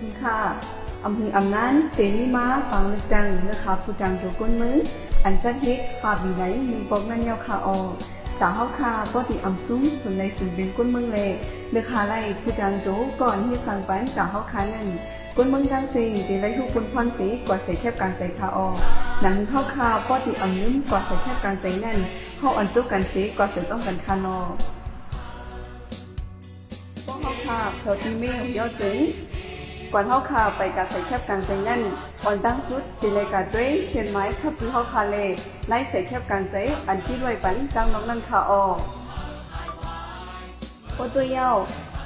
สินค้าอำเภออำนั้นเตนิมาฟังลึกดังนะคะผู้ดังตัวก้นมืออันจัดเฮ็ดขาบีไหลมีบอกนั่นยาวขาออกตาเฮาคาก็ที่อำซุ้มส่วนในสื่อเป็นก้นเมืองเลยเลือกหาไล่ผู้ดังโตก่อนที่สั่งปันตาเฮาคานั่นก้นเมืองดังสิงที่ไล่ทุกคนพรสีกว่าใส่แคบกลางใจขาออกหนังเฮาคาก็ที่อำลืมกว่าใส่แคบกลางใจนั่นเฮาอันจุกกันสีกว่าใส่ต้องกันคานอพวกเฮาคาเท่าที่เมลยอดถึงก่อนเฮาคาไปกาใส่แคบกลางใจนั่นอ่อนตั้งสุดที่รายการด้วยเส้นไม้ทับที่เฮาคาเลไล่ใส่แคบกลางใจอันที่ด้วยปันดังน้องนั่นคาออกโอตัวเย้า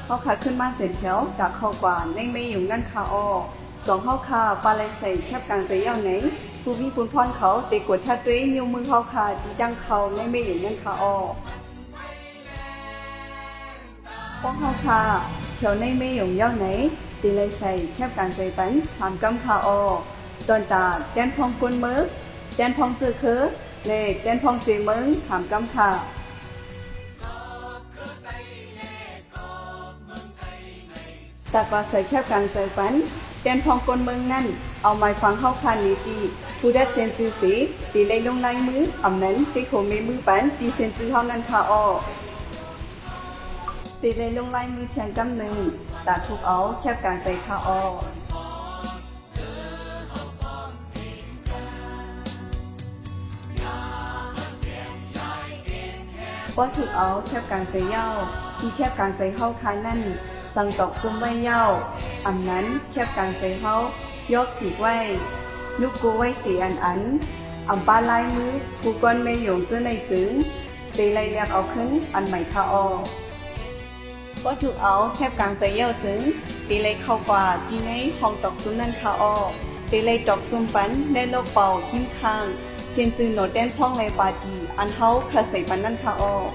เฮาคาขึ้นมาเสร็จแถวดักเข้ากว่าในไม่อยู่นั่นคาออกสองเฮาคาปลาไหลใส่แคบกลางใจเย้าไหนผู้มีปุนพรเขาเตะกดทัดด้วยนิ้วมือเฮาคาที่ดังเขาในไม่อยู่นั่นคาออกพวกเฮาคาแถวในไม่อยู่เย้าไหนตีเลยใส่แคบกลางใจปัน3 กำคาออกตอนตาแดนพองกุนมือแดนพองจือคือเลขแดนพองเจมึง3 กำคาแต่ว่าใส่แคบกลางใจปันแดนพองกุนมือนั่นเอาไม้ฟังเข้าคานี้ตีผู้ได้เซนจือสีตีเลยลงลายมืออำนั้นตีโคเมมือปันตีเซนจือเท่านั้นคาออกตีเลยลงลายมือแทงกำหนึ่งตาทุกเอาแคบกลางใจคาออกว่าถูกเอาแคบกลางใจเย้าที่แคบกลางใจเฮาคานั่นสั่งตอกจุ่มไว้เย้าอำนั้นแคบกลางใจเฮายกสีไว้ลูกกูไว้สีอันอำปาลายมือกูก้อนไม่หยงเจ้าในจึงตีเลยเรียกเอาขึ้นอันใหม่คาออกว่าถูกเอาแคบกลางใจเย้าจึงตีเลยเข้ากว่าที่ในห้องตอกจุ่มนั่นคาออกตีเลยตอกจุ่มปันได้โลกเป่าหิ้มข้างเซียนจือโนดแดนพ่องในปาดีอันเฮาคาใส่ปันนั่นคาออก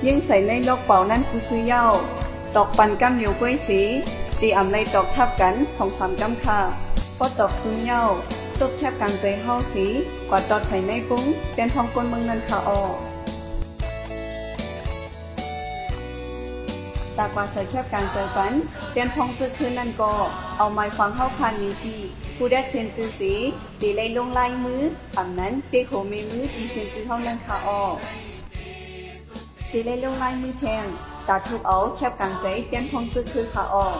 ยิ่งใส่ในโลกเป่านั่นซื้อเย้าตอกปันกำอยู่ก้วยสีตีอำในตอกทับกัน2-3 กำค่ะพอตอกจุ่มเย้าตกแคบกลางใจเฮาสีกว่าตอดใส่ในปุ้งแดนพ่องก้นเมืองนั่นคาออกตากว่าใส่แคบกลางใจปันเตียนพองจื้อคืนนั่นก็เอาไม้ฟังเข้าคานนี้ที่ผู้ได้เซนจื้อสีตีเลยลงลายมืออำนั้นเตโขเมมือตีเซนจื้อเท่านั้นคาออกตีเลยลงลายมือแทงตาทุกเอาแคบกลางใจเตียนพองจื้อคืนคาออก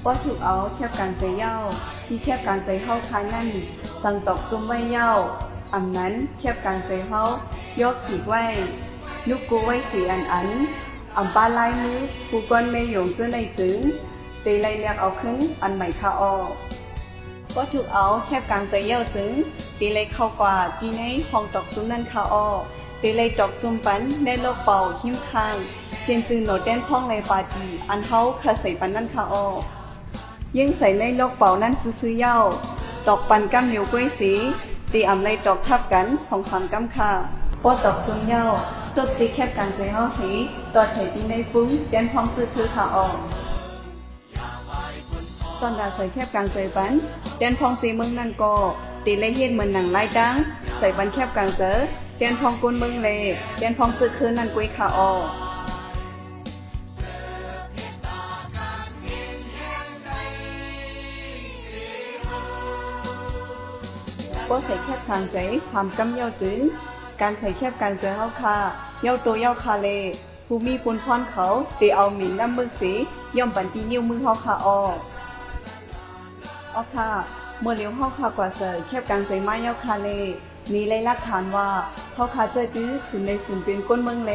ว่าถูกเอาแคบกลางใจเย้าที่แคบกลางใจเฮาคานั่นสั่งตอกจุ่มไว้เย้าอำนั้นแคบกลางใจเฮายกสีไว้ลูกกูไว้สีอันอำปาลายมือกูก้อนไม่หยงเจ้าในจึงตีเลยเรียกเอาขึ้นอันใหม่คาออกว่าถูกเอาแคบกลางใจเย้าจึงตีเลยเข้ากว่าที่ในห้องตอกจุ่มนั่นคาออกตีเลยตอกจุ่มปันได้โลกเป่าหิ้มข้างเซียนจือโนดแดนพ่องในปาดีอันเฮาคาใส่ปันนั่นคาออกยิ่งใส่ในโลกเป่านั่นซื้อเย้าตอกปันกำอยู่ก้วยสีตีอำในตอกทับกัน2-3 กำค่ะป้อตอกจุ่มเย้าตบตีแคบกลางใจเฮาสีตอดใส่ตีในปุ้งแดนพองจื้อคือขาออกตอนดาใส่แคบกลางใจปันแดนพองจีเมืองนั่นก็ตีเลยเฮ็ดเหมือนหนังลายดังใส่ปันแคบกลางเจอแดนพองกุนเมืองเลแดนพองจื้อคือนั่นกุ้ยขาออกก็ใส่แคบกลางใจ3 กำเย้าจึงการใส่แคบกลางใจเฮาคาเย้าโตเย้าคาเลผู้มีปุนพรเขาตีเอาหมิ่นน้ำมึกสีย่อมปันตีนิ้วมือเฮาคาออกค่ะเมื่อเลี้ยวเฮาคากว่าใส่แคบกลางใจไม้เย้าคาเลมีเลยหลักฐานว่าเฮาคาเจอตื้อสุนในสุนเป็นก้นเมืองเล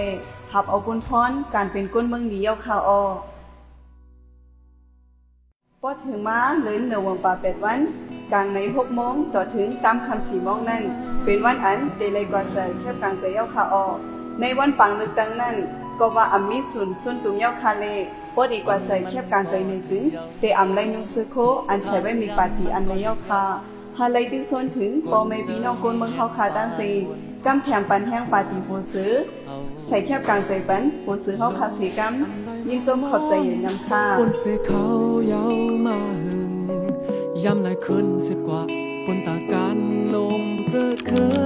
หับเอาปุนพรการเป็นก้นเมืองดีเย้าคาออกพอถึงมาเลินเหนือวงป่า8 วันกลางใน6 โมงต่อถึงตามคำ4 โมงนั้นเป็นวันอันเดลัยกว่าใส่แคบกลางใจเย้าคาออกในวันปังลึกตังนั้นก็ว่าอำมีสุนตุ่มเย้าคาเลพอดีกว่าใส่แคบกลางใจในถึงเตอำไลยุงซื้อโคอันใส่ไว้มีปาฏิอันในเย้าคาฮาไลดึงโซนถึงพอไม่พี่น้องคนเมืองเฮาคาตั้งสีกำแถมปันแห้งปาฏิโหซื้อใส่แคบกลางใจปันโหซื้อเฮาคาสีกำยิ่งจมขอบใจอยู่นำค่าบนเสเขาเยามาหึงย้ำหลายขึ้นเสียกว่าบนตาการลงเจอคืน